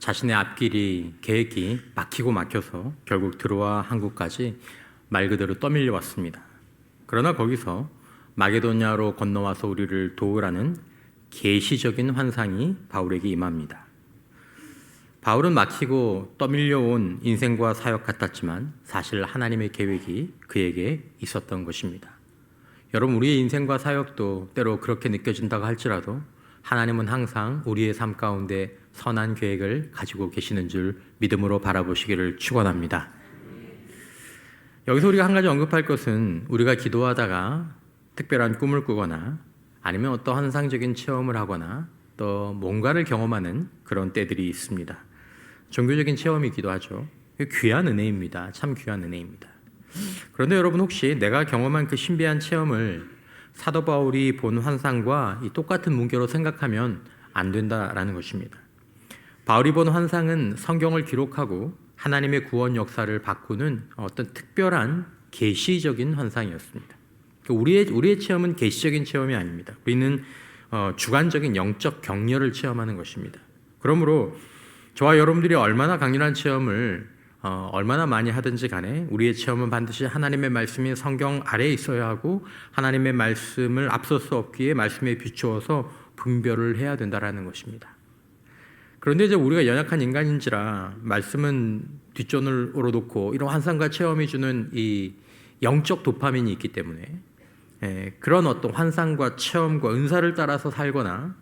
자신의 앞길이 계획이 막히고 막혀서 결국 들어와 한국까지 말 그대로 떠밀려 왔습니다. 그러나 거기서 마게도냐로 건너와서 우리를 도우라는 계시적인 환상이 바울에게 임합니다. 바울은 막히고 떠밀려온 인생과 사역 같았지만 사실 하나님의 계획이 그에게 있었던 것입니다. 여러분, 우리의 인생과 사역도 때로 그렇게 느껴진다고 할지라도 하나님은 항상 우리의 삶 가운데 선한 계획을 가지고 계시는 줄 믿음으로 바라보시기를 축원합니다. 여기서 우리가 한 가지 언급할 것은 우리가 기도하다가 특별한 꿈을 꾸거나 아니면 어떤 환상적인 체험을 하거나 또 뭔가를 경험하는 그런 때들이 있습니다. 종교적인 체험이기도 하죠. 귀한 은혜입니다. 참 귀한 은혜입니다. 그런데 여러분, 혹시 내가 경험한 그 신비한 체험을 사도 바울이 본 환상과 이 똑같은 문제로 생각하면 안 된다라는 것입니다. 바울이 본 환상은 성경을 기록하고 하나님의 구원 역사를 바꾸는 어떤 특별한 계시적인 환상이었습니다. 우리의 체험은 계시적인 체험이 아닙니다. 우리는 주관적인 영적 격려를 체험하는 것입니다. 그러므로 저와 여러분들이 얼마나 강렬한 체험을 얼마나 많이 하든지 간에 우리의 체험은 반드시 하나님의 말씀이 성경 아래에 있어야 하고 하나님의 말씀을 앞설 수 없기에 말씀에 비추어서 분별을 해야 된다는 것입니다. 그런데 이제 우리가 연약한 인간인지라 말씀은 뒷전으로 놓고 이런 환상과 체험이 주는 이 영적 도파민이 있기 때문에 그런 어떤 환상과 체험과 은사를 따라서 살거나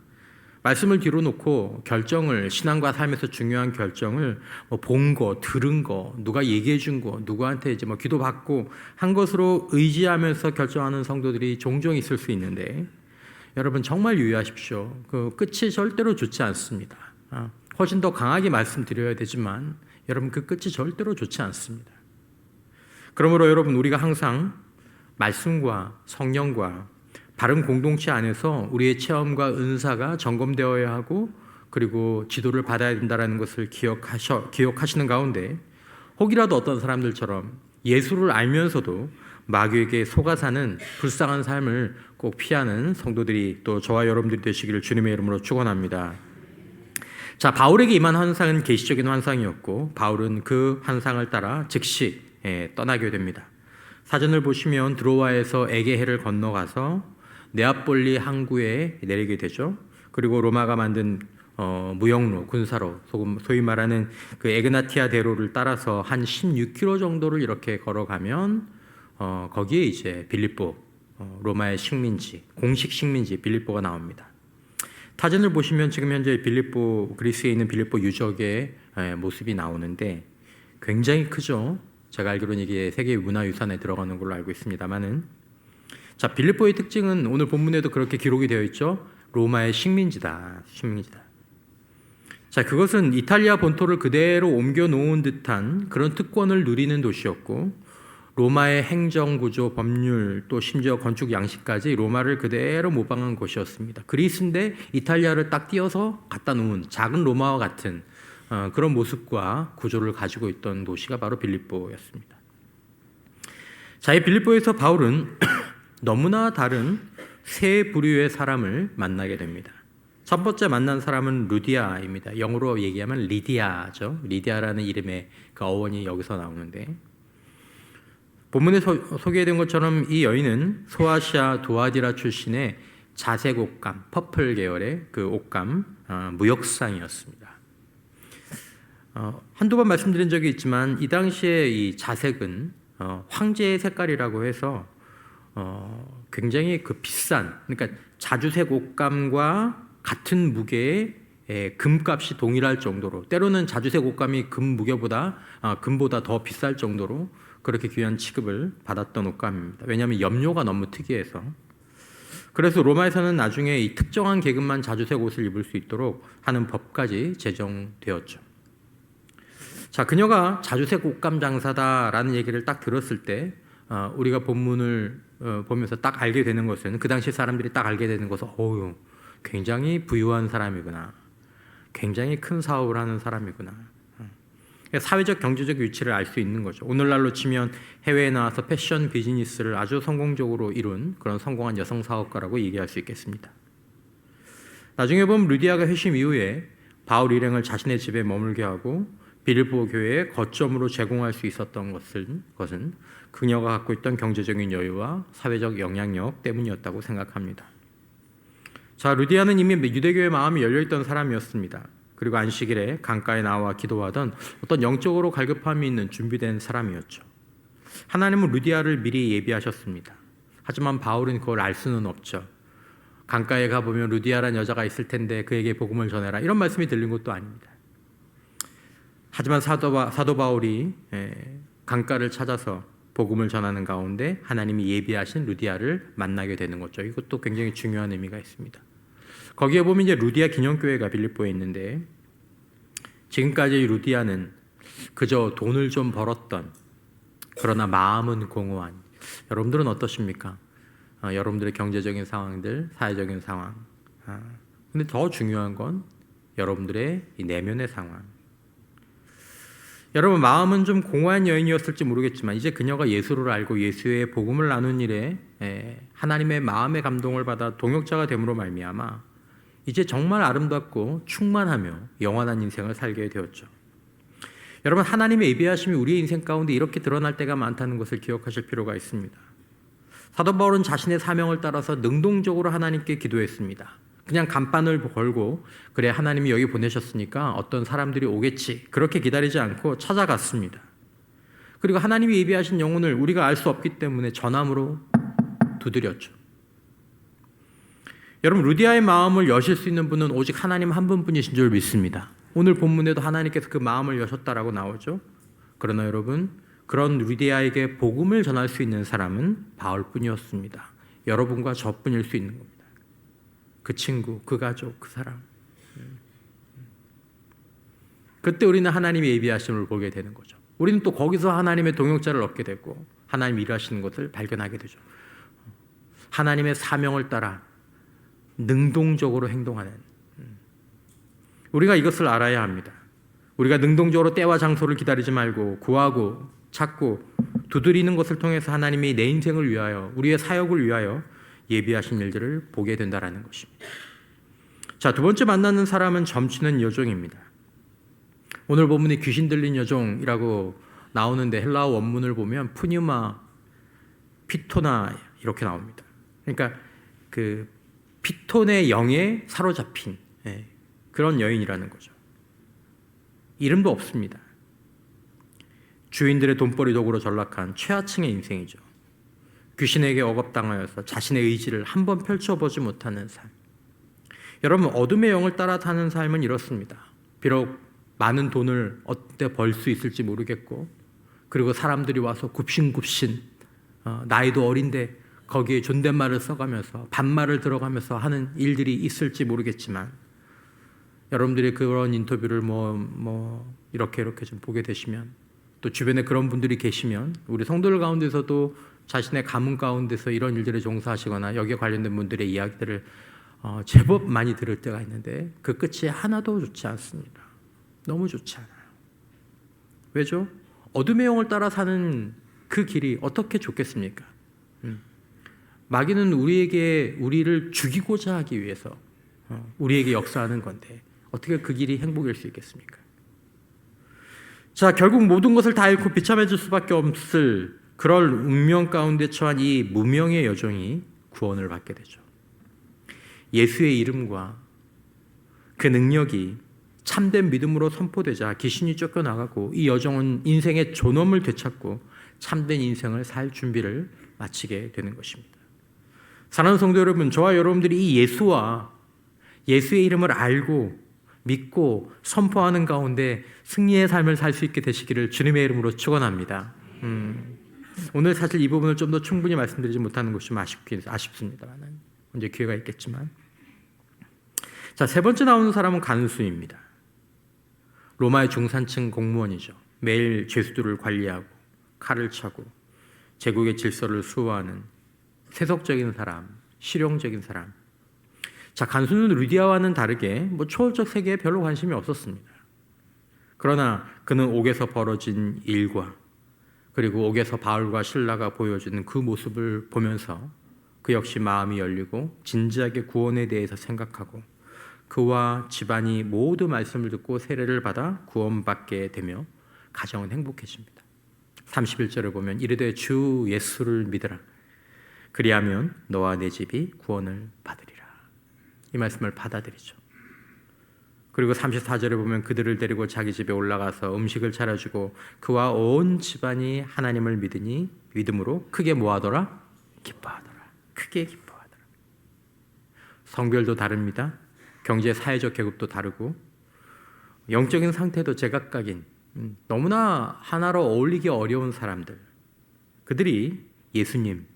말씀을 뒤로 놓고 결정을, 신앙과 삶에서 중요한 결정을 본 거, 들은 거, 누가 얘기해 준 거, 누구한테 이제 기도받고 한 것으로 의지하면서 결정하는 성도들이 종종 있을 수 있는데, 여러분 정말 유의하십시오. 그 끝이 절대로 좋지 않습니다. 훨씬 더 강하게 말씀드려야 되지만 여러분, 그 끝이 절대로 좋지 않습니다. 그러므로 여러분, 우리가 항상 말씀과 성령과 바른 공동체 안에서 우리의 체험과 은사가 점검되어야 하고 그리고 지도를 받아야 된다는 것을 기억하시는 가운데, 혹이라도 어떤 사람들처럼 예수를 알면서도 마귀에게 속아 사는 불쌍한 삶을 꼭 피하는 성도들이 또 저와 여러분들이 되시기를 주님의 이름으로 축원합니다. 자, 바울에게 임한 환상은 계시적인 환상이었고 바울은 그 환상을 따라 즉시 떠나게 됩니다. 사전을 보시면 드로아에서 에게해를 건너가서 네아폴리 항구에 내리게 되죠. 그리고 로마가 만든 무역로, 군사로, 소위 말하는 그 에그나티아 대로를 따라서 한 16km 정도를 이렇게 걸어가면 거기에 이제 빌립보, 로마의 식민지, 공식 식민지 빌립보가 나옵니다. 사전을 보시면 지금 현재 빌립보, 그리스에 있는 빌립보 유적의 모습이 나오는데 굉장히 크죠. 제가 알기로는 이게 세계 문화유산에 들어가는 걸로 알고 있습니다만은, 자, 빌립보의 특징은 오늘 본문에도 그렇게 기록이 되어 있죠. 로마의 식민지다. 자, 그것은 이탈리아 본토를 그대로 옮겨 놓은 듯한 그런 특권을 누리는 도시였고, 로마의 행정구조, 법률, 또 심지어 건축 양식까지 로마를 그대로 모방한 곳이었습니다. 그리스인데 이탈리아를 딱 띄어서 갖다 놓은 작은 로마와 같은 그런 모습과 구조를 가지고 있던 도시가 바로 빌립보였습니다. 자, 이 빌립보에서 바울은 너무나 다른 세 부류의 사람을 만나게 됩니다. 첫 번째 만난 사람은 루디아입니다. 영어로 얘기하면 리디아죠. 리디아라는 이름의 그 어원이 여기서 나오는데, 본문에 소개된 것처럼 이 여인은 소아시아 두아디라 출신의 자색 옷감, 퍼플 계열의 그 옷감 무역상이었습니다. 한두 번 말씀드린 적이 있지만 이 당시에 이 자색은 황제의 색깔이라고 해서 굉장히 그 비싼, 그러니까 자주색 옷감과 같은 무게의 금값이 동일할 정도로, 때로는 자주색 옷감이 금보다 더 비쌀 정도로 그렇게 귀한 취급을 받았던 옷감입니다. 왜냐하면 염료가 너무 특이해서. 그래서 로마에서는 나중에 이 특정한 계급만 자주색 옷을 입을 수 있도록 하는 법까지 제정되었죠. 자, 그녀가 자주색 옷감 장사다라는 얘기를 딱 들었을 때 우리가 본문을 보면서 딱 알게 되는 것은, 그 당시 사람들이 딱 알게 되는 것은 굉장히 부유한 사람이구나, 굉장히 큰 사업을 하는 사람이구나, 사회적 경제적 위치를 알 수 있는 거죠. 오늘날로 치면 해외에 나와서 패션 비즈니스를 아주 성공적으로 이룬 그런 성공한 여성 사업가라고 얘기할 수 있겠습니다. 나중에 보면 루디아가 회심 이후에 바울 일행을 자신의 집에 머물게 하고 빌립보 교회의 거점으로 제공할 수 있었던 것은 그녀가 갖고 있던 경제적인 여유와 사회적 영향력 때문이었다고 생각합니다. 자, 루디아는 이미 유대교의 마음이 열려있던 사람이었습니다. 그리고 안식일에 강가에 나와 기도하던 어떤 영적으로 갈급함이 있는 준비된 사람이었죠. 하나님은 루디아를 미리 예비하셨습니다. 하지만 바울은 그걸 알 수는 없죠. 강가에 가보면 루디아란 여자가 있을 텐데 그에게 복음을 전해라, 이런 말씀이 들린 것도 아닙니다. 하지만 사도 바울이 강가를 찾아서 복음을 전하는 가운데 하나님이 예비하신 루디아를 만나게 되는 거죠. 이것도 굉장히 중요한 의미가 있습니다. 거기에 보면 이제 루디아 기념교회가 빌립보에 있는데, 지금까지 루디아는 그저 돈을 좀 벌었던, 그러나 마음은 공허한, 여러분들은 어떠십니까? 여러분들의 경제적인 상황들, 사회적인 상황, 근데 더 중요한 건 여러분들의 이 내면의 상황. 여러분, 마음은 좀 공허한 여인이었을지 모르겠지만 이제 그녀가 예수를 알고 예수의 복음을 나눈 일에 하나님의 마음의 감동을 받아 동역자가 됨으로 말미암아 이제 정말 아름답고 충만하며 영원한 인생을 살게 되었죠. 여러분, 하나님의 예비하심이 우리의 인생 가운데 이렇게 드러날 때가 많다는 것을 기억하실 필요가 있습니다. 사도 바울은 자신의 사명을 따라서 능동적으로 하나님께 기도했습니다. 그냥 간판을 걸고 그래, 하나님이 여기 보내셨으니까 어떤 사람들이 오겠지, 그렇게 기다리지 않고 찾아갔습니다. 그리고 하나님이 예비하신 영혼을 우리가 알 수 없기 때문에 전함으로 두드렸죠. 여러분, 루디아의 마음을 여실 수 있는 분은 오직 하나님 한 분뿐이신 줄 믿습니다. 오늘 본문에도 하나님께서 그 마음을 여셨다라고 나오죠. 그러나 여러분, 그런 루디아에게 복음을 전할 수 있는 사람은 바울뿐이었습니다. 여러분과 저뿐일 수 있는 겁니다. 그 친구, 그 가족, 그 사람. 그때 우리는 하나님의 예비하심을 보게 되는 거죠. 우리는 또 거기서 하나님의 동역자를 얻게 되고 하나님 일하시는 것을 발견하게 되죠. 하나님의 사명을 따라 능동적으로 행동하는, 우리가 이것을 알아야 합니다. 우리가 능동적으로 때와 장소를 기다리지 말고 구하고 찾고 두드리는 것을 통해서 하나님이 내 인생을 위하여, 우리의 사역을 위하여 예비하신 일들을 보게 된다는 것입니다. 자, 두 번째 만나는 사람은 점치는 여종입니다. 오늘 본문에 귀신 들린 여종이라고 나오는데 헬라어 원문을 보면 푸뉴마, 피토나 이렇게 나옵니다. 그러니까 그 피톤의 영에 사로잡힌 그런 여인이라는 거죠. 이름도 없습니다. 주인들의 돈벌이 도구로 전락한 최하층의 인생이죠. 귀신에게 억압당하여서 자신의 의지를 한번 펼쳐보지 못하는 삶. 여러분, 어둠의 영을 따라 사는 삶은 이렇습니다. 비록 많은 돈을 어때 벌 수 있을지 모르겠고, 그리고 사람들이 와서 굽신굽신 나이도 어린데 거기에 존댓말을 써가면서 반말을 들어가면서 하는 일들이 있을지 모르겠지만, 여러분들이 그런 인터뷰를 이렇게 좀 보게 되시면, 또 주변에 그런 분들이 계시면, 우리 성도들 가운데서도 자신의 가문 가운데서 이런 일들에 종사하시거나 여기에 관련된 분들의 이야기들을 제법 많이 들을 때가 있는데 그 끝이 하나도 좋지 않습니다. 너무 좋지 않아요. 왜죠? 어둠의 영을 따라 사는 그 길이 어떻게 좋겠습니까? 마귀는 우리를 죽이고자 하기 위해서 우리에게 역사하는 건데 어떻게 그 길이 행복일 수 있겠습니까? 자, 결국 모든 것을 다 잃고 비참해질 수밖에 없을 그럴 운명 가운데 처한 이 무명의 여종이 구원을 받게 되죠. 예수의 이름과 그 능력이 참된 믿음으로 선포되자 귀신이 쫓겨나가고 이 여종은 인생의 존엄을 되찾고 참된 인생을 살 준비를 마치게 되는 것입니다. 사랑하는 성도 여러분, 저와 여러분들이 이 예수와 예수의 이름을 알고 믿고 선포하는 가운데 승리의 삶을 살 수 있게 되시기를 주님의 이름으로 축원합니다. 오늘 사실 이 부분을 좀 더 충분히 말씀드리지 못하는 것이 좀 아쉽습니다만 언제 기회가 있겠지만, 자, 세 번째 나오는 사람은 간수입니다. 로마의 중산층 공무원이죠. 매일 죄수들을 관리하고 칼을 차고 제국의 질서를 수호하는 세속적인 사람, 실용적인 사람. 자, 간수는 루디아와는 다르게 초월적 세계에 별로 관심이 없었습니다. 그러나 그는 옥에서 벌어진 일과 그리고 옥에서 바울과 실라가 보여주는 그 모습을 보면서 그 역시 마음이 열리고 진지하게 구원에 대해서 생각하고 그와 집안이 모두 말씀을 듣고 세례를 받아 구원받게 되며 가정은 행복해집니다. 31절을 보면 이르되 주 예수를 믿으라. 그리하면 너와 내 집이 구원을 받으리라. 이 말씀을 받아들이죠. 그리고 34절에 보면 그들을 데리고 자기 집에 올라가서 음식을 차려주고 그와 온 집안이 하나님을 믿으니 믿음으로 크게 뭐하더라? 기뻐하더라. 크게 기뻐하더라. 성별도 다릅니다. 경제 사회적 계급도 다르고 영적인 상태도 제각각인 너무나 하나로 어울리기 어려운 사람들, 그들이 예수님,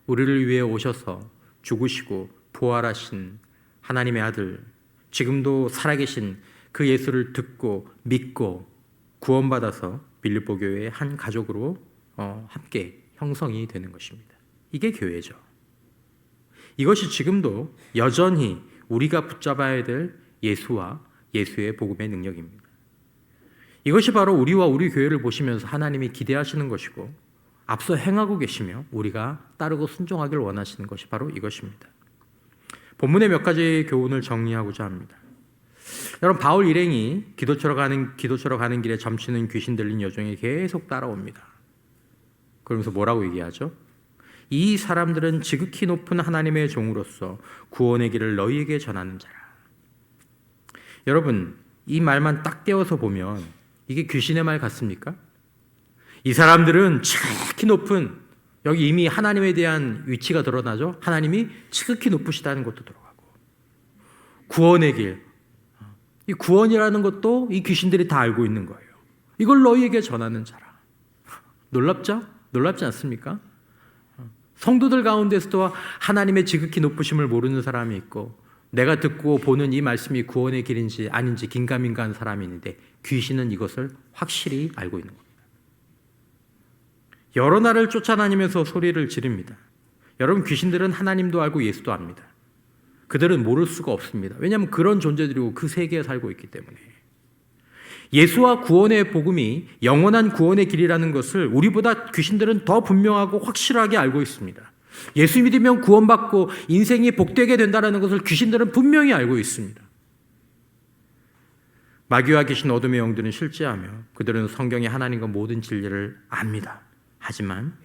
우리를 위해 오셔서 죽으시고 부활하신 하나님의 아들, 지금도 살아계신 그 예수를 듣고 믿고 구원받아서 빌립보 교회의 한 가족으로 함께 형성이 되는 것입니다. 이게 교회죠. 이것이 지금도 여전히 우리가 붙잡아야 될 예수와 예수의 복음의 능력입니다. 이것이 바로 우리와 우리 교회를 보시면서 하나님이 기대하시는 것이고 앞서 행하고 계시며 우리가 따르고 순종하길 원하시는 것이 바로 이것입니다. 본문의 몇 가지 교훈을 정리하고자 합니다. 여러분, 바울 일행이 기도처로 가는 길에 점치는 귀신 들린 여종이 계속 따라옵니다. 그러면서 뭐라고 얘기하죠? 이 사람들은 지극히 높은 하나님의 종으로서 구원의 길을 너희에게 전하는 자라. 여러분, 이 말만 딱 떼어서 보면 이게 귀신의 말 같습니까? 이 사람들은 지극히 높은, 여기 이미 하나님에 대한 위치가 드러나죠. 하나님이 지극히 높으시다는 것도 들어가고 구원의 길, 이 구원이라는 것도 이 귀신들이 다 알고 있는 거예요. 이걸 너희에게 전하는 자라. 놀랍죠? 놀랍지 않습니까? 성도들 가운데서도 하나님의 지극히 높으심을 모르는 사람이 있고 내가 듣고 보는 이 말씀이 구원의 길인지 아닌지 긴가민가한 사람이 있는데 귀신은 이것을 확실히 알고 있는 겁니다. 여러 날을 쫓아다니면서 소리를 지릅니다. 여러분, 귀신들은 하나님도 알고 예수도 압니다. 그들은 모를 수가 없습니다. 왜냐하면 그런 존재들이고 그 세계에 살고 있기 때문에. 예수와 구원의 복음이 영원한 구원의 길이라는 것을 우리보다 귀신들은 더 분명하고 확실하게 알고 있습니다. 예수 믿으면 구원받고 인생이 복되게 된다는 것을 귀신들은 분명히 알고 있습니다. 마귀와 귀신 어둠의 영들은 실제하며 그들은 성경의 하나님과 모든 진리를 압니다. 하지만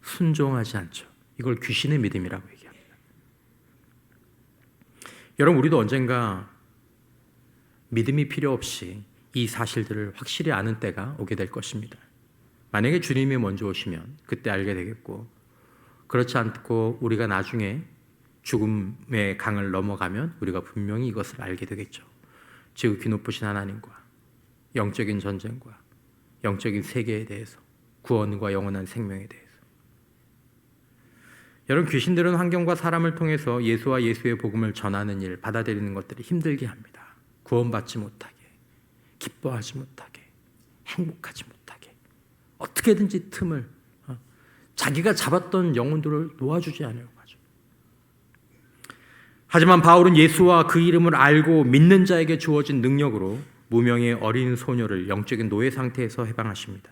순종하지 않죠. 이걸 귀신의 믿음이라고 얘기합니다. 여러분, 우리도 언젠가 믿음이 필요 없이 이 사실들을 확실히 아는 때가 오게 될 것입니다. 만약에 주님이 먼저 오시면 그때 알게 되겠고, 그렇지 않고 우리가 나중에 죽음의 강을 넘어가면 우리가 분명히 이것을 알게 되겠죠. 지극히 높으신 하나님과 영적인 전쟁과 영적인 세계에 대해서, 구원과 영원한 생명에 대해서. 여러분, 귀신들은 환경과 사람을 통해서 예수와 예수의 복음을 전하는 일, 받아들이는 것들이 힘들게 합니다. 구원받지 못하게, 기뻐하지 못하게, 행복하지 못하게, 어떻게든지 틈을, 자기가 잡았던 영혼들을 놓아주지 않으려고 하죠. 하지만 바울은 예수와 그 이름을 알고 믿는 자에게 주어진 능력으로 무명의 어린 소녀를 영적인 노예 상태에서 해방하십니다.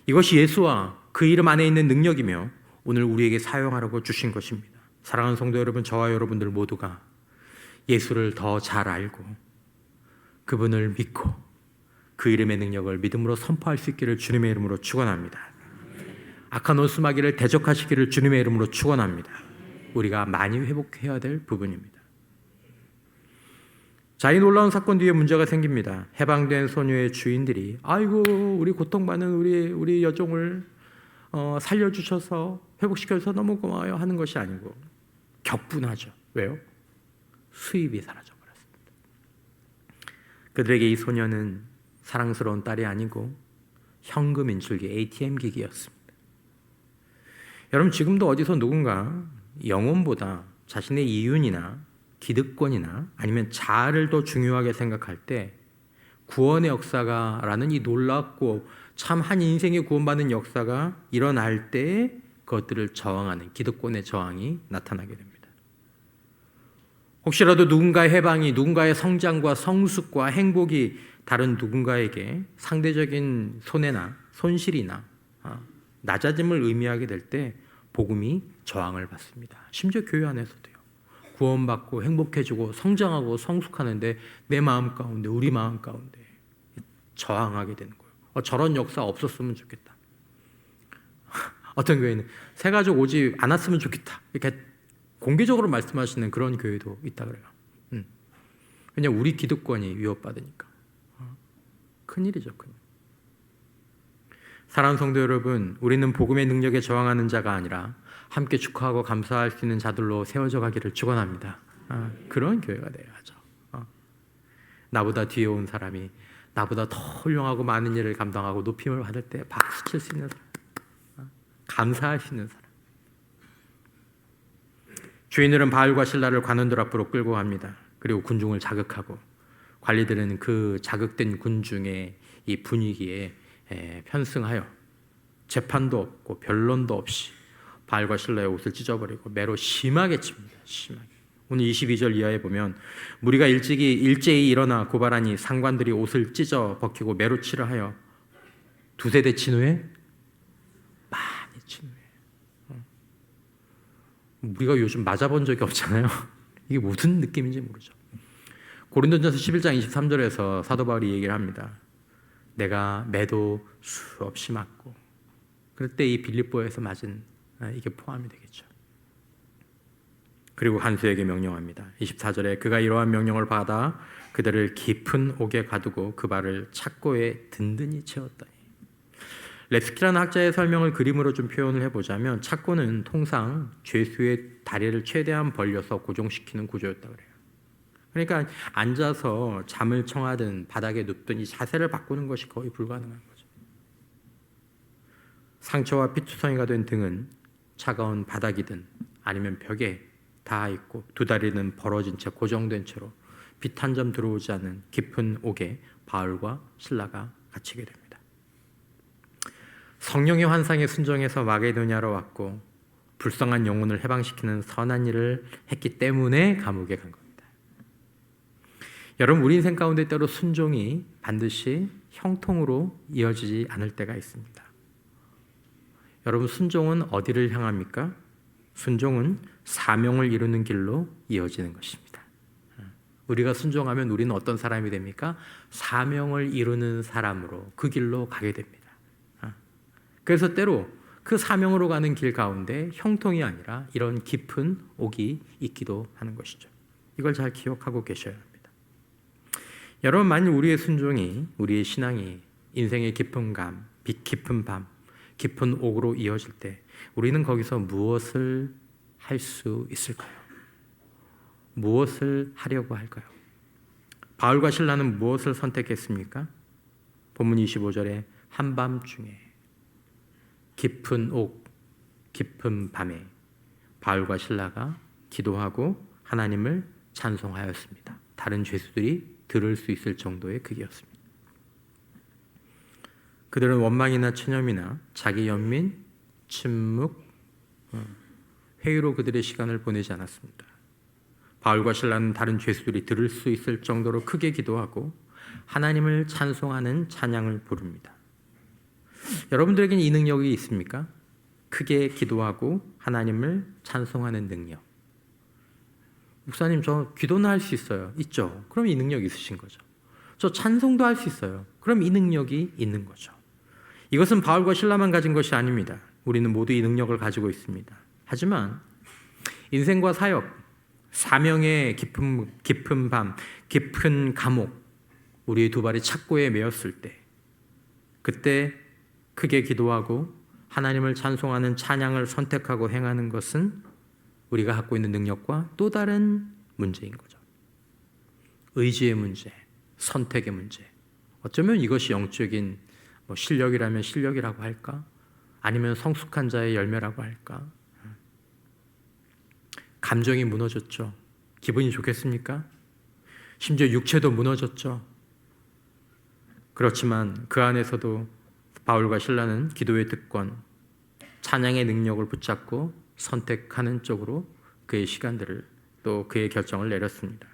이것이 예수와 그 이름 안에 있는 능력이며 오늘 우리에게 사용하라고 주신 것입니다. 사랑하는 성도 여러분, 저와 여러분들 모두가 예수를 더 잘 알고 그분을 믿고 그 이름의 능력을 믿음으로 선포할 수 있기를 주님의 이름으로 축원합니다. 악한 원수마귀를 대적하시기를 주님의 이름으로 축원합니다. 우리가 많이 회복해야 될 부분입니다. 자, 이 놀라운 사건 뒤에 문제가 생깁니다. 해방된 소녀의 주인들이 아이고, 우리 고통받는 우리 여종을 살려주셔서 회복시켜줘서 너무 고마워요 하는 것이 아니고 격분하죠. 왜요? 수입이 사라져버렸습니다. 그들에게 이 소녀는 사랑스러운 딸이 아니고 현금 인출기 ATM 기기였습니다. 여러분, 지금도 어디서 누군가 영혼보다 자신의 이윤이나 기득권이나 아니면 자아를 더 중요하게 생각할 때 구원의 역사가라는 이 놀랍고 참 한 인생의 구원받는 역사가 일어날 때 그것들을 저항하는 기득권의 저항이 나타나게 됩니다. 혹시라도 누군가의 해방이, 누군가의 성장과 성숙과 행복이 다른 누군가에게 상대적인 손해나 손실이나 낮아짐을 의미하게 될 때 복음이 저항을 받습니다. 심지어 교회 안에서도요. 구원받고 행복해지고 성장하고 성숙하는데 내 마음 가운데, 우리 마음 가운데 저항하게 되는 거예요. 저런 역사 없었으면 좋겠다. 어떤 교회는 새 가족 오지 않았으면 좋겠다, 이렇게 공개적으로 말씀하시는 그런 교회도 있다 그래요. 왜냐하면 우리 기득권이 위협받으니까. 큰일이죠, 큰일. 사랑하는 성도 여러분, 우리는 복음의 능력에 저항하는 자가 아니라 함께 축하하고 감사할 수 있는 자들로 세워져 가기를 축원합니다. 그런 교회가 되어야죠. 나보다 뒤에 온 사람이 나보다 더 훌륭하고 많은 일을 감당하고 높임을 받을 때 박수 칠 수 있는 사람, 감사할 수 있는 사람. 주인들은 바알과 실라를 관원들 앞으로 끌고 갑니다. 그리고 군중을 자극하고, 관리들은 그 자극된 군중의 이 분위기에 편승하여 재판도 없고 변론도 없이 바알과 실라의 옷을 찢어버리고 매로 심하게 칩니다. 심하게. 오늘 22절 이하에 보면 무리가 일제히 일어나 고발하니 상관들이 옷을 찢어 벗기고 매로 치려 하여 두세 대 친 후에 많이 친 후에. 우리가 요즘 맞아본 적이 없잖아요. 이게 무슨 느낌인지 모르죠. 고린도전서 11장 23절에서 사도 바울이 얘기를 합니다. 내가 매도 수없이 맞고, 그럴 때 이 빌립보에서 맞은 이게 포함이 되겠죠. 그리고 한수에게 명령합니다. 24절에 그가 이러한 명령을 받아 그들을 깊은 옥에 가두고 그 발을 착고에 든든히 채웠더니. 랩스키라는 학자의 설명을 그림으로 좀 표현을 해보자면, 착고는 통상 죄수의 다리를 최대한 벌려서 고정시키는 구조였다 그래요. 그러니까 앉아서 잠을 청하든 바닥에 눕든 이 자세를 바꾸는 것이 거의 불가능한 거죠. 상처와 피투성이가 된 등은 차가운 바닥이든 아니면 벽에 닿아 있고 두 다리는 벌어진 채 고정된 채로 빛 한 점 들어오지 않는 깊은 옥에 바울과 실라가 갇히게 됩니다. 성령의 환상에 순종해서 마게도냐로 왔고 불쌍한 영혼을 해방시키는 선한 일을 했기 때문에 감옥에 간 겁니다. 여러분, 우리 인생 가운데 때로 순종이 반드시 형통으로 이어지지 않을 때가 있습니다. 여러분, 순종은 어디를 향합니까? 순종은 사명을 이루는 길로 이어지는 것입니다. 우리가 순종하면 우리는 어떤 사람이 됩니까? 사명을 이루는 사람으로 그 길로 가게 됩니다. 그래서 때로 그 사명으로 가는 길 가운데 형통이 아니라 이런 깊은 옥이 있기도 하는 것이죠. 이걸 잘 기억하고 계셔야 합니다. 여러분, 만일 우리의 순종이, 우리의 신앙이 인생의 깊은 빛 깊은 밤, 깊은 옥으로 이어질 때 우리는 거기서 무엇을 할 수 있을까요? 무엇을 하려고 할까요? 바울과 실라는 무엇을 선택했습니까? 본문 25절에 한밤중에 깊은 옥, 깊은 밤에 바울과 실라가 기도하고 하나님을 찬송하였습니다. 다른 죄수들이 들을 수 있을 정도의 크기였습니다. 그들은 원망이나 체념이나 자기 연민, 침묵, 회의로 그들의 시간을 보내지 않았습니다. 바울과 실라는 다른 죄수들이 들을 수 있을 정도로 크게 기도하고 하나님을 찬송하는 찬양을 부릅니다. 여러분들에게는 이 능력이 있습니까? 크게 기도하고 하나님을 찬송하는 능력. 목사님, 저 기도는 할 수 있어요. 있죠? 그럼 이 능력이 있으신 거죠. 저 찬송도 할 수 있어요. 그럼 이 능력이 있는 거죠. 이것은 바울과 실라만 가진 것이 아닙니다. 우리는 모두 이 능력을 가지고 있습니다. 하지만 인생과 사역, 사명의 깊은 밤, 깊은 감옥, 우리의 두 발이 착고에 매였을 때, 그때 크게 기도하고 하나님을 찬송하는 찬양을 선택하고 행하는 것은 우리가 갖고 있는 능력과 또 다른 문제인 거죠. 의지의 문제, 선택의 문제. 어쩌면 이것이 영적인 실력이라면 실력이라고 할까? 아니면 성숙한 자의 열매라고 할까? 감정이 무너졌죠. 기분이 좋겠습니까? 심지어 육체도 무너졌죠. 그렇지만 그 안에서도 바울과 실라는 기도의 특권, 찬양의 능력을 붙잡고 선택하는 쪽으로 그의 시간들을, 또 그의 결정을 내렸습니다.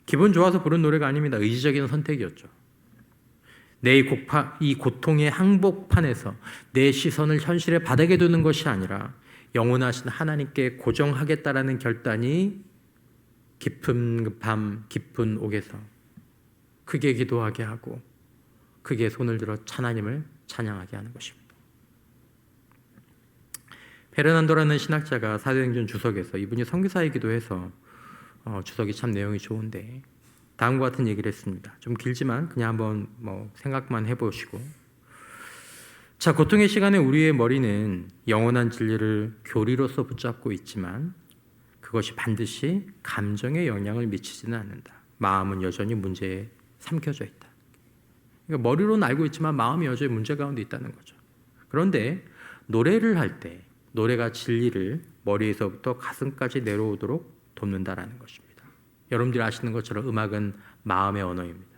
기분 좋아서 부른 노래가 아닙니다. 의지적인 선택이었죠. 내 이 고통의 항복판에서 내 시선을 현실의 바닥에 두는 것이 아니라 영원하신 하나님께 고정하겠다라는 결단이 깊은 밤 깊은 옥에서 크게 기도하게 하고 크게 손을 들어 하나님을 찬양하게 하는 것입니다. 페르난도라는 신학자가 사도행전 주석에서, 이분이 선교사이기도 해서 주석이 참 내용이 좋은데 다음과 같은 얘기를 했습니다. 좀 길지만 그냥 한번 생각만 해보시고, 자, 고통의 시간에 우리의 머리는 영원한 진리를 교리로서 붙잡고 있지만 그것이 반드시 감정에 영향을 미치지는 않는다. 마음은 여전히 문제에 삼켜져 있다. 그러니까 머리로는 알고 있지만 마음이 여전히 문제 가운데 있다는 거죠. 그런데 노래를 할 때 노래가 진리를 머리에서부터 가슴까지 내려오도록 돕는다라는 것입니다. 여러분들이 아시는 것처럼 음악은 마음의 언어입니다.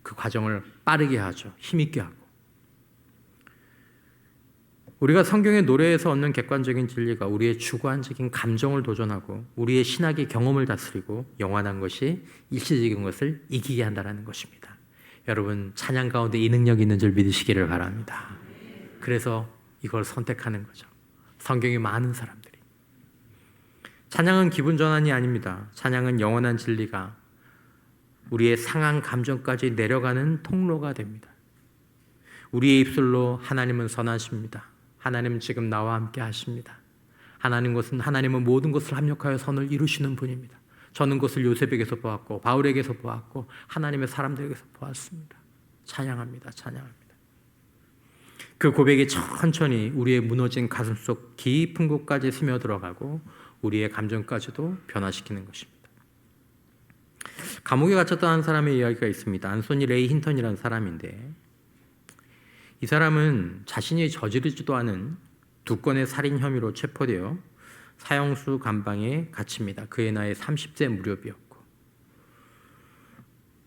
그 과정을 빠르게 하죠. 힘있게 하고. 우리가 성경의 노래에서 얻는 객관적인 진리가 우리의 주관적인 감정을 도전하고 우리의 신학의 경험을 다스리고 영원한 것이 일시적인 것을 이기게 한다는 것입니다. 여러분, 찬양 가운데 이 능력이 있는 줄 믿으시기를 바랍니다. 그래서 이걸 선택하는 거죠. 성경이 많은 사람들이. 찬양은 기분 전환이 아닙니다. 찬양은 영원한 진리가 우리의 상한 감정까지 내려가는 통로가 됩니다. 우리의 입술로 하나님은 선하십니다. 하나님은 지금 나와 함께 하십니다. 하나님은 모든 것을 합력하여 선을 이루시는 분입니다. 저는 그것을 요셉에게서 보았고 바울에게서 보았고 하나님의 사람들에게서 보았습니다. 찬양합니다. 찬양합니다. 그 고백이 천천히 우리의 무너진 가슴속 깊은 곳까지 스며들어가고 우리의 감정까지도 변화시키는 것입니다. 감옥에 갇혔던 한 사람의 이야기가 있습니다. 안소니 레이 힌턴이라는 사람인데, 이 사람은 자신이 저지르지도 않은 2건의 살인 혐의로 체포되어 사형수 감방에 갇힙니다. 그의 나이 30세 무렵이었고,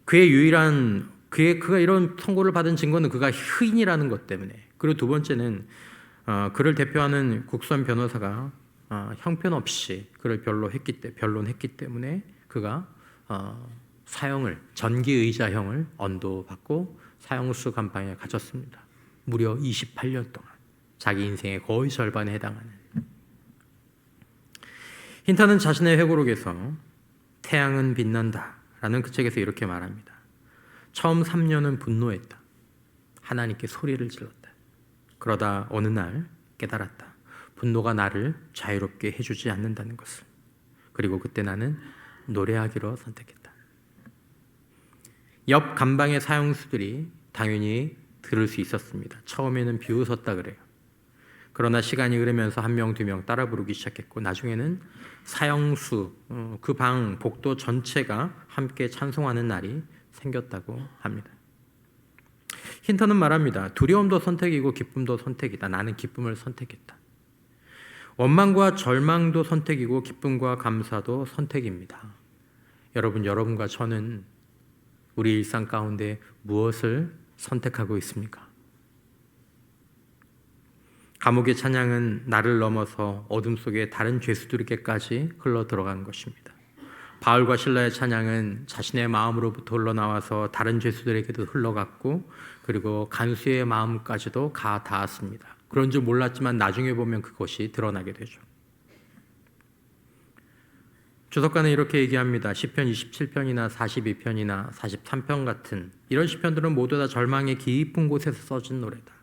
그가 이런 선고를 받은 증거는 그가 흑인이라는 것 때문에, 그리고 두 번째는 그를 대표하는 국선 변호사가 형편없이 그를 변론했기 때문에 그가 사형을, 전기의자형을 언도받고 사형수 감방에 갇혔습니다. 무려 28년 동안, 자기 인생의 거의 절반에 해당하는. 힌턴은 자신의 회고록에서 태양은 빛난다 라는 그 책에서 이렇게 말합니다. 처음 3년은 분노했다. 하나님께 소리를 질렀다. 그러다 어느 날 깨달았다. 분노가 나를 자유롭게 해주지 않는다는 것을. 그리고 그때 나는 노래하기로 선택했다. 옆 감방의 사형수들이 당연히 들을 수 있었습니다. 처음에는 비웃었다 그래요. 그러나 시간이 흐르면서 1명, 2명 따라 부르기 시작했고, 나중에는 사형수, 그 방 복도 전체가 함께 찬송하는 날이 생겼다고 합니다. 힌턴은 말합니다. 두려움도 선택이고 기쁨도 선택이다. 나는 기쁨을 선택했다. 원망과 절망도 선택이고 기쁨과 감사도 선택입니다. 여러분과 저는 우리 일상 가운데 무엇을 선택하고 있습니까? 감옥의 찬양은 나를 넘어서 어둠 속에 다른 죄수들에게까지 흘러 들어간 것입니다. 바울과 실라의 찬양은 자신의 마음으로부터 흘러나와서 다른 죄수들에게도 흘러갔고, 그리고 간수의 마음까지도 가 닿았습니다. 그런 줄 몰랐지만 나중에 보면 그것이 드러나게 되죠. 주석가는 이렇게 얘기합니다. 시편 27편이나 42편이나 43편 같은 이런 시편들은 모두 다 절망의 깊은 곳에서 써진 노래다.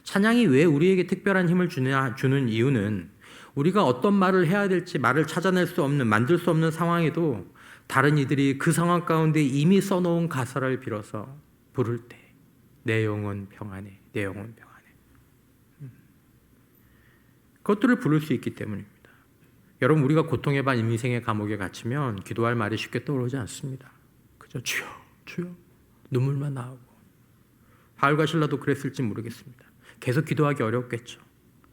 찬양이 왜 우리에게 특별한 힘을 주는 이유는, 우리가 어떤 말을 해야 될지 말을 찾아낼 수 없는, 만들 수 없는 상황에도 다른 이들이 그 상황 가운데 이미 써놓은 가사를 빌어서 부를 때 내 영혼 평안해, 내 영혼 평안해, 그것들을 부를 수 있기 때문입니다. 여러분, 우리가 고통의 반 인생의 감옥에 갇히면 기도할 말이 쉽게 떠오르지 않습니다. 그저 주여 주여 눈물만 나오고. 바울과 실라도 그랬을지 모르겠습니다. 계속 기도하기 어렵겠죠.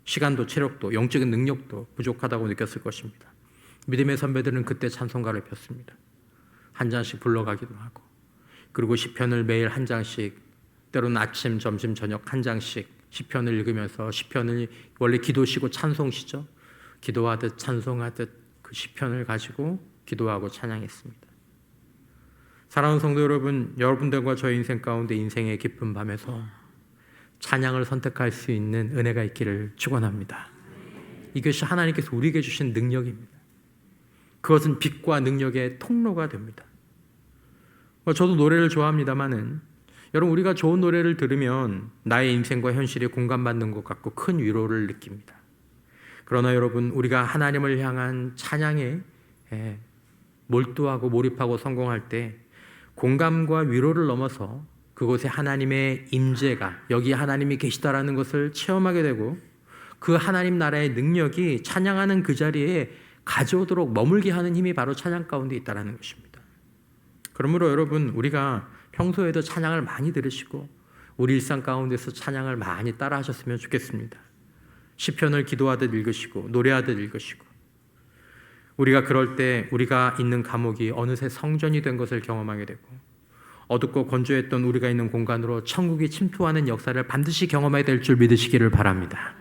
시간도 체력도 영적인 능력도 부족하다고 느꼈을 것입니다. 믿음의 선배들은 그때 찬송가를 폈습니다. 한 장씩 불러가기도 하고, 그리고 시편을 매일 한 장씩, 때로는 아침, 점심, 저녁 한 장씩 시편을 읽으면서, 시편을 원래 기도시고 찬송시죠. 기도하듯 찬송하듯 그 시편을 가지고 기도하고 찬양했습니다. 사랑하는 성도 여러분, 여러분들과 저의 인생 가운데 인생의 깊은 밤에서 찬양을 선택할 수 있는 은혜가 있기를 축원합니다. 이것이 하나님께서 우리에게 주신 능력입니다. 그것은 빛과 능력의 통로가 됩니다. 저도 노래를 좋아합니다마는 여러분, 우리가 좋은 노래를 들으면 나의 인생과 현실에 공감받는 것 같고 큰 위로를 느낍니다. 그러나 여러분, 우리가 하나님을 향한 찬양에 몰두하고 몰입하고 성공할 때 공감과 위로를 넘어서 그곳에 하나님의 임재가, 여기 하나님이 계시다라는 것을 체험하게 되고 그 하나님 나라의 능력이 찬양하는 그 자리에 가져오도록 머물게 하는 힘이 바로 찬양 가운데 있다는 것입니다. 그러므로 여러분, 우리가 평소에도 찬양을 많이 들으시고 우리 일상 가운데서 찬양을 많이 따라 하셨으면 좋겠습니다. 시편을 기도하듯 읽으시고 노래하듯 읽으시고, 우리가 그럴 때 우리가 있는 감옥이 어느새 성전이 된 것을 경험하게 되고 어둡고 건조했던 우리가 있는 공간으로 천국이 침투하는 역사를 반드시 경험해야 될 줄 믿으시기를 바랍니다.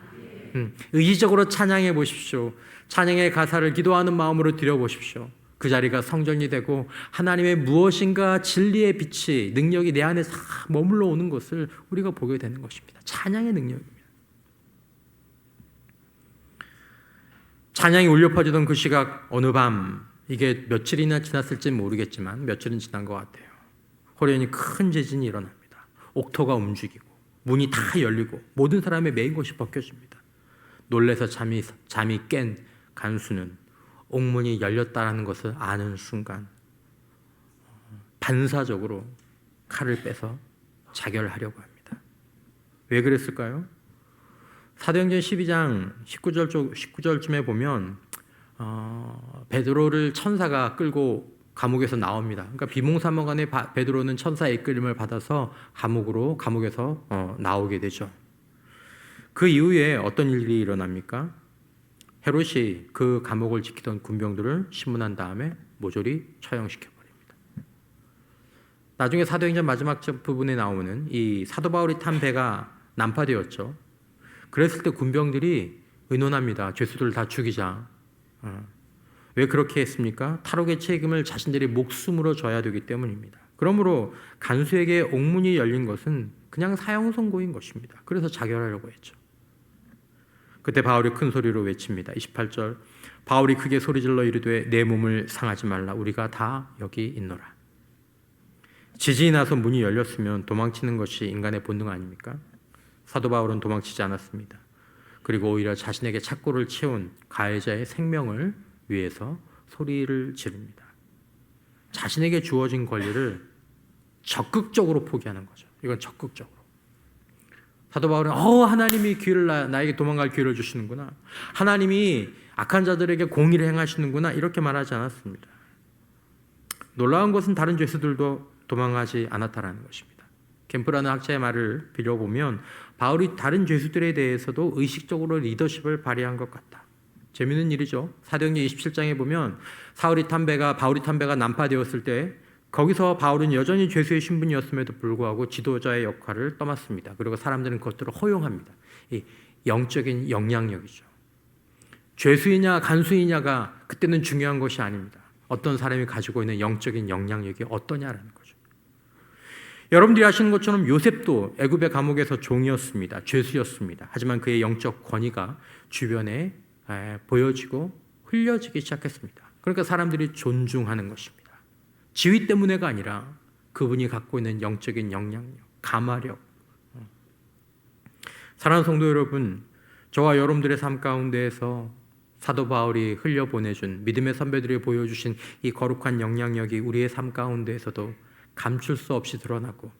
의지적으로 찬양해 보십시오. 찬양의 가사를 기도하는 마음으로 드려보십시오. 그 자리가 성전이 되고 하나님의 무엇인가 진리의 빛이, 능력이 내 안에 다 머물러 오는 것을 우리가 보게 되는 것입니다. 찬양의 능력입니다. 찬양이 울려 퍼지던 그 시각, 어느 밤, 이게 며칠이나 지났을지 모르겠지만 며칠은 지난 것 같아요. 호련히 큰 지진이 일어납니다. 옥토가 움직이고 문이 다 열리고 모든 사람의 메인 것이 벗겨집니다. 놀라서 잠이 깬 간수는 옥문이 열렸다는 것을 아는 순간 반사적으로 칼을 빼서 자결하려고 합니다. 왜 그랬을까요? 사도행전 12장 19절쯤에 보면 베드로를 천사가 끌고 감옥에서 나옵니다. 그러니까 비몽사몽간에 베드로는 천사의 이끌림을 받아서 감옥에서 나오게 되죠. 그 이후에 어떤 일이 일어납니까? 헤롯이 그 감옥을 지키던 군병들을 신문한 다음에 모조리 처형시켜버립니다. 나중에 사도행전 마지막 부분에 나오는 이 사도 바울이 탄 배가 난파되었죠. 그랬을 때 군병들이 의논합니다. 죄수들을 다 죽이자. 왜 그렇게 했습니까? 탈옥의 책임을 자신들이 목숨으로 져야 되기 때문입니다. 그러므로 간수에게 옥문이 열린 것은 그냥 사형 선고인 것입니다. 그래서 자결하려고 했죠. 그때 바울이 큰 소리로 외칩니다. 28절, 바울이 크게 소리질러 이르되 내 몸을 상하지 말라. 우리가 다 여기 있노라. 지진이 나서 문이 열렸으면 도망치는 것이 인간의 본능 아닙니까? 사도 바울은 도망치지 않았습니다. 그리고 오히려 자신에게 착고를 채운 가해자의 생명을 위해서 소리를 지릅니다. 자신에게 주어진 권리를 적극적으로 포기하는 거죠. 이건 적극적으로. 사도 바울은 하나님이 나에게 도망갈 기회를 주시는구나. 하나님이 악한 자들에게 공의를 행하시는구나. 이렇게 말하지 않았습니다. 놀라운 것은 다른 죄수들도 도망하지 않았다라는 것입니다. 캠프라는 학자의 말을 빌려보면 바울이 다른 죄수들에 대해서도 의식적으로 리더십을 발휘한 것 같다. 재미있는 일이죠. 사도행전 27장에 보면 바울이 탄 배가 난파되었을 때 거기서 바울은 여전히 죄수의 신분이었음에도 불구하고 지도자의 역할을 떠맡습니다. 그리고 사람들은 그것들을 허용합니다. 이 영적인 영향력이죠. 죄수이냐 간수이냐가 그때는 중요한 것이 아닙니다. 어떤 사람이 가지고 있는 영적인 영향력이 어떠냐라는 거죠. 여러분들이 아시는 것처럼 요셉도 애굽의 감옥에서 종이었습니다. 죄수였습니다. 하지만 그의 영적 권위가 주변에 보여지고 흘려지기 시작했습니다. 그러니까 사람들이 존중하는 것입니다. 지위 때문에가 아니라 그분이 갖고 있는 영적인 영향력, 감화력. 사랑하는 성도 여러분, 저와 여러분들의 삶 가운데에서 사도 바울이 흘려보내준 믿음의 선배들이 보여주신 이 거룩한 영향력이 우리의 삶 가운데에서도 감출 수 없이 드러나고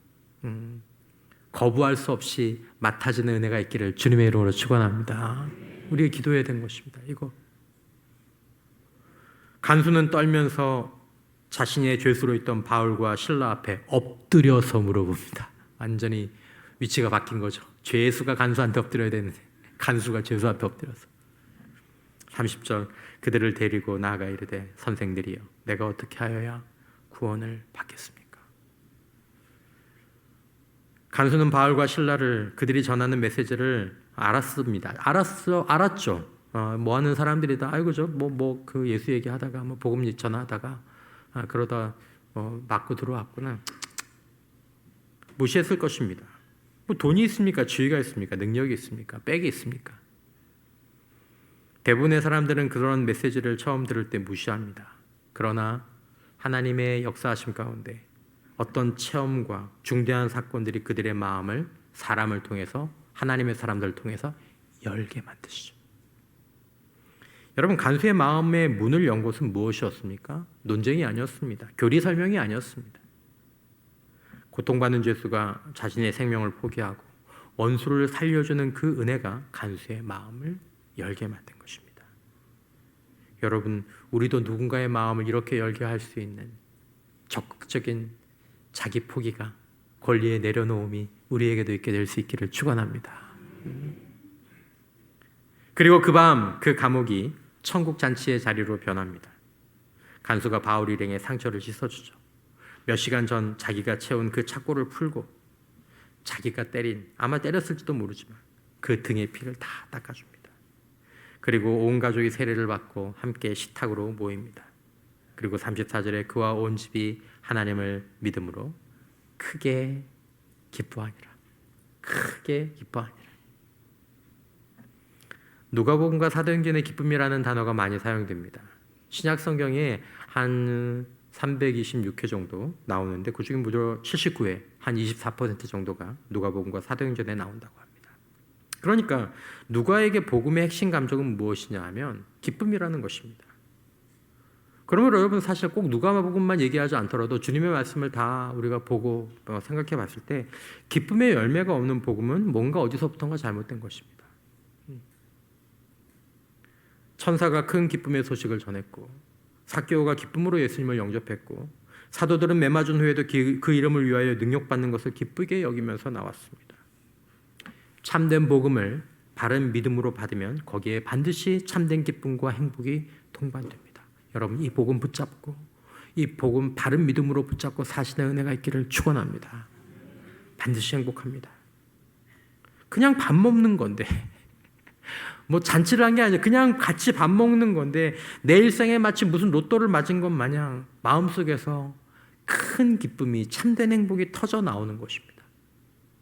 거부할 수 없이 맡아지는 은혜가 있기를 주님의 이름으로 축원합니다. 우리가 기도해야 되는 것입니다. 이거 간수는 떨면서 자신의 죄수로 있던 바울과 실라 앞에 엎드려서 물어봅니다. 완전히 위치가 바뀐 거죠. 죄수가 간수한테 엎드려야 되는데 간수가 죄수 앞에 엎드려서. 30절, 그들을 데리고 나아가 이르되 선생들이여 내가 어떻게 하여야 구원을 받겠습니까? 간수는 바울과 실라를 그들이 전하는 메시지를 알았습니다. 알았죠. 뭐 하는 사람들이다. 아이고 그 예수 얘기하다가 복음 전하다가 그러다 맞고 들어왔구나. 무시했을 것입니다. 돈이 있습니까? 지위가 있습니까? 능력이 있습니까? 백이 있습니까? 대부분의 사람들은 그런 메시지를 처음 들을 때 무시합니다. 그러나 하나님의 역사하심 가운데 어떤 체험과 중대한 사건들이 그들의 마음을 사람을 통해서, 하나님의 사람들을 통해서 열게 만드시죠. 여러분, 간수의 마음의 문을 연 것은 무엇이었습니까? 논쟁이 아니었습니다. 교리 설명이 아니었습니다. 고통받는 죄수가 자신의 생명을 포기하고 원수를 살려주는 그 은혜가 간수의 마음을 열게 만든 것입니다. 여러분, 우리도 누군가의 마음을 이렇게 열게 할 수 있는 적극적인 자기 포기가, 권리의 내려놓음이 우리에게도 있게 될 수 있기를 축원합니다. 그리고 그 밤 그 감옥이 천국 잔치의 자리로 변합니다. 간수가 바울 일행의 상처를 씻어주죠. 몇 시간 전 자기가 채운 그 착고를 풀고 자기가 때린, 아마 때렸을지도 모르지만 그 등의 피를 다 닦아줍니다. 그리고 온 가족이 세례를 받고 함께 식탁으로 모입니다. 그리고 34절에 그와 온 집이 하나님을 믿음으로 크게 기뻐하니라. 크게 기뻐하니라. 누가복음과 사도행전의 기쁨이라는 단어가 많이 사용됩니다. 신약 성경에 한 326회 정도 나오는데 그중에 무려 79회, 한 24% 정도가 누가복음과 사도행전에 나온다고 합니다. 그러니까 누가에게 복음의 핵심 감정은 무엇이냐 하면 기쁨이라는 것입니다. 그러면 여러분, 사실 꼭 누가복음만 얘기하지 않더라도 주님의 말씀을 다 우리가 보고 생각해 봤을 때 기쁨의 열매가 없는 복음은 뭔가 어디서부터가 잘못된 것입니다. 천사가 큰 기쁨의 소식을 전했고 삭개오가 기쁨으로 예수님을 영접했고 사도들은 매 맞은 후에도 그 이름을 위하여 능력받는 것을 기쁘게 여기면서 나왔습니다. 참된 복음을 바른 믿음으로 받으면 거기에 반드시 참된 기쁨과 행복이 동반됩니다. 여러분, 이 복음 붙잡고, 이 복음 바른 믿음으로 붙잡고 사시는 은혜가 있기를 축원합니다. 반드시 행복합니다. 그냥 밥 먹는 건데, 뭐 잔치를 한 게 아니라 그냥 같이 밥 먹는 건데 내 일생에 마치 무슨 로또를 맞은 것 마냥 마음속에서 큰 기쁨이, 참된 행복이 터져 나오는 것입니다.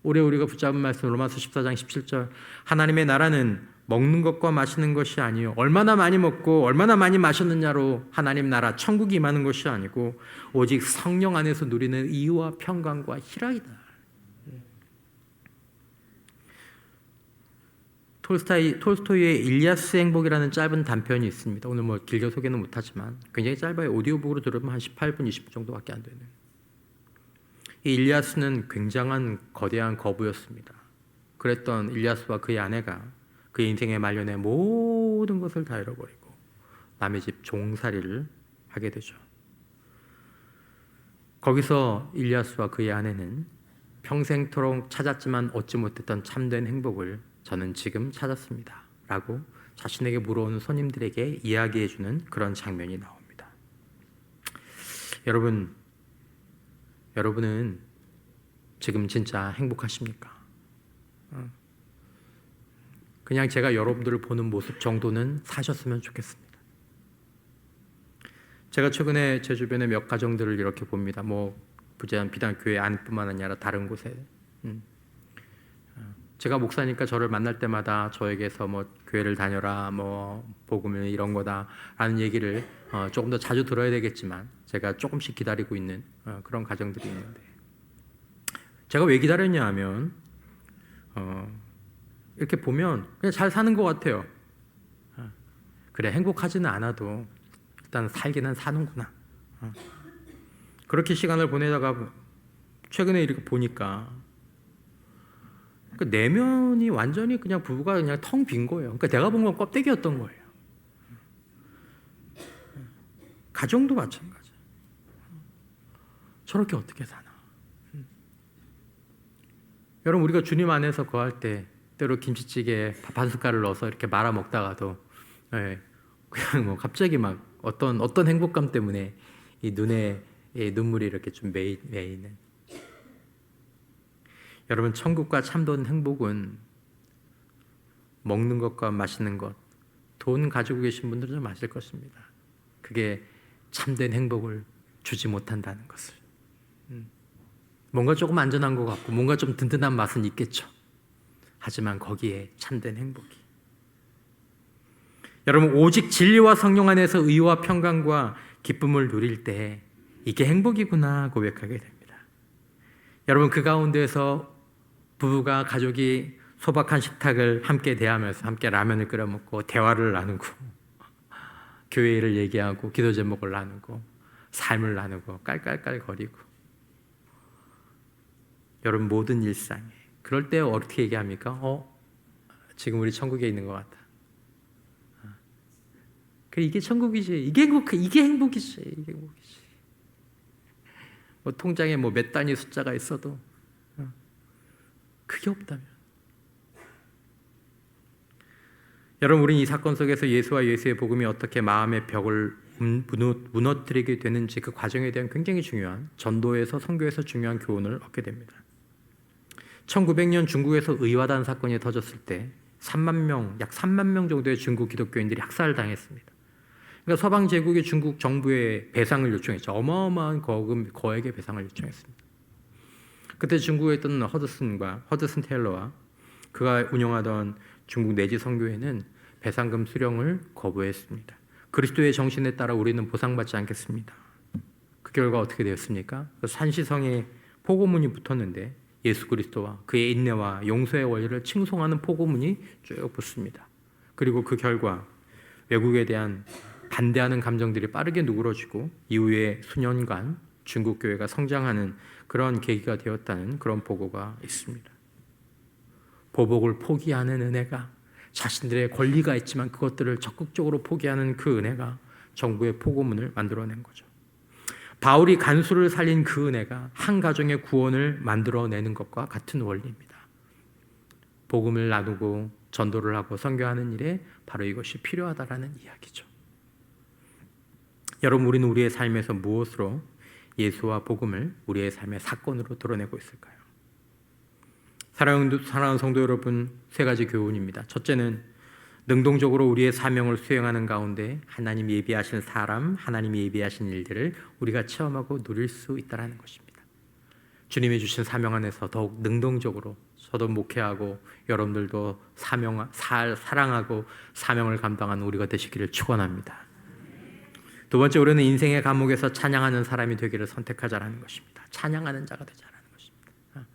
올해 우리가 붙잡은 말씀 로마서 14장 17절, 하나님의 나라는 먹는 것과 마시는 것이 아니요 얼마나 많이 먹고 얼마나 많이 마셨느냐로 하나님 나라 천국이 임하는 것이 아니고 오직 성령 안에서 누리는 이유와 평강과 희락이다. 톨스토이의 일리아스의 행복이라는 짧은 단편이 있습니다. 오늘 뭐 길게 소개는 못하지만 굉장히 짧아요. 오디오북으로 들으면 한 18분, 20분 정도밖에 안 되는. 이 일리아스는 굉장한 거대한 거부였습니다. 그랬던 일리아스와 그의 아내가 그의 인생의 말년에 모든 것을 다 잃어버리고 남의 집 종살이를 하게 되죠. 거기서 일리아스와 그의 아내는 평생토록 찾았지만 얻지 못했던 참된 행복을 저는 지금 찾았습니다 라고 자신에게 물어오는 손님들에게 이야기해주는 그런 장면이 나옵니다. 여러분은 지금 진짜 행복하십니까? 그냥 제가 여러분들을 보는 모습 정도는 사셨으면 좋겠습니다. 제가 최근에 제 주변의 몇 가정들을 이렇게 봅니다. 뭐 비단 교회 안뿐만 아니라 다른 곳에. 제가 목사니까 저를 만날 때마다 저에게서 뭐 교회를 다녀라, 뭐 복음은 이런 거다라는 얘기를 조금 더 자주 들어야 되겠지만 제가 조금씩 기다리고 있는 그런 가정들이 있는데, 제가 왜 기다렸냐 하면 이렇게 보면 그냥 잘 사는 것 같아요. 그래, 행복하지는 않아도 일단 살기는 사는구나. 그렇게 시간을 보내다가 최근에 이렇게 보니까 그 내면이 완전히 그냥 부부가 그냥 텅 빈 거예요. 그러니까 내가 본 건 껍데기였던 거예요. 가정도 마찬가지. 저렇게 어떻게 사나? 여러분, 우리가 주님 안에서 거할 때 때로 김치찌개에 밥 한 숟갈을 넣어서 이렇게 말아 먹다가도 그냥 뭐 갑자기 막 어떤 행복감 때문에 이 눈에 눈물이 이렇게 좀 매이는. 여러분, 천국과 참된 행복은 먹는 것과 마시는 것, 돈 가지고 계신 분들은 좀 아실 것입니다. 그게 참된 행복을 주지 못한다는 것을. 뭔가 조금 안전한 것 같고 뭔가 좀 든든한 맛은 있겠죠. 하지만 거기에 참된 행복이. 여러분, 오직 진리와 성령 안에서 의와 평강과 기쁨을 누릴 때 이게 행복이구나 고백하게 됩니다. 여러분, 그 가운데서 부부가 가족이 소박한 식탁을 함께 대하면서 함께 라면을 끓여 먹고 대화를 나누고 교회 일을 얘기하고 기도 제목을 나누고 삶을 나누고 깔깔깔거리고, 여러분 모든 일상에 그럴 때 어떻게 얘기합니까? 지금 우리 천국에 있는 것 같다. 그래, 이게 천국이지. 이게 행복이지. 이게 행복이지. 뭐 통장에 뭐 몇 단위 숫자가 있어도 그게 없다면. 여러분, 우리는 이 사건 속에서 예수와 예수의 복음이 어떻게 마음의 벽을 무너뜨리게 되는지 그 과정에 대한 굉장히 중요한, 전도에서 선교에서 중요한 교훈을 얻게 됩니다. 1900년 중국에서 의화단 사건이 터졌을 때 약 3만 명 정도의 중국 기독교인들이 학살당했습니다. 그러니까 서방 제국이 중국 정부에 배상을 요청했죠. 어마어마한 거액의 배상을 요청했습니다. 그때 중국에 있던 허드슨 테일러와 그가 운영하던 중국 내지 선교회는 배상금 수령을 거부했습니다. 그리스도의 정신에 따라 우리는 보상받지 않겠습니다. 그 결과 어떻게 되었습니까? 산시성에 포고문이 붙었는데 예수 그리스도와 그의 인내와 용서의 원리를 칭송하는 포고문이 쭉 붙습니다. 그리고 그 결과 외국에 대한 반대하는 감정들이 빠르게 누그러지고 이후에 수년간 중국 교회가 성장하는 그런 계기가 되었다는 그런 보고가 있습니다. 보복을 포기하는 은혜가, 자신들의 권리가 있지만 그것들을 적극적으로 포기하는 그 은혜가 정부의 포고문을 만들어낸 거죠. 바울이 간수를 살린 그 은혜가 한 가정의 구원을 만들어내는 것과 같은 원리입니다. 복음을 나누고 전도를 하고 선교하는 일에 바로 이것이 필요하다라는 이야기죠. 여러분, 우리는 우리의 삶에서 무엇으로 예수와 복음을 우리의 삶의 사건으로 드러내고 있을까요? 사랑하는 성도 여러분, 세 가지 교훈입니다. 첫째는 능동적으로 우리의 사명을 수행하는 가운데 하나님이 예비하신 사람, 하나님이 예비하신 일들을 우리가 체험하고 누릴 수 있다는 것입니다. 주님이 주신 사명 안에서 더욱 능동적으로 저도 목회하고 여러분들도 사랑하고 사명을 감당하는 우리가 되시기를 축원합니다. 두 번째, 우리는 인생의 감옥에서 찬양하는 사람이 되기를 선택하자라는 것입니다. 찬양하는 자가 되자라는 것입니다.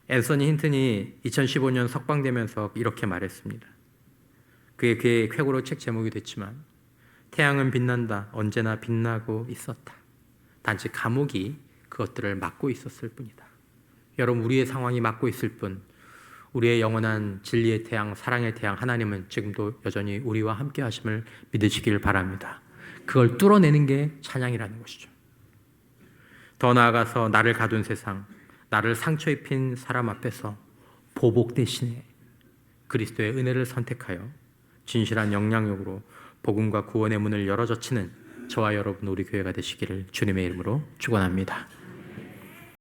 앤서니 힌튼이 2015년 석방되면서 이렇게 말했습니다. 그의 쾌고로 책 제목이 됐지만, 태양은 빛난다. 언제나 빛나고 있었다. 단지 감옥이 그것들을 막고 있었을 뿐이다. 여러분, 우리의 상황이 막고 있을 뿐, 우리의 영원한 진리의 태양, 사랑의 태양 하나님은 지금도 여전히 우리와 함께 하심을 믿으시길 바랍니다. 그걸 뚫어내는 게 찬양이라는 것이죠. 더 나아가서 나를 가둔 세상, 나를 상처 입힌 사람 앞에서 보복 대신에 그리스도의 은혜를 선택하여 진실한 영향력으로 복음과 구원의 문을 열어젖히는 저와 여러분, 우리 교회가 되시기를 주님의 이름으로 축원합니다.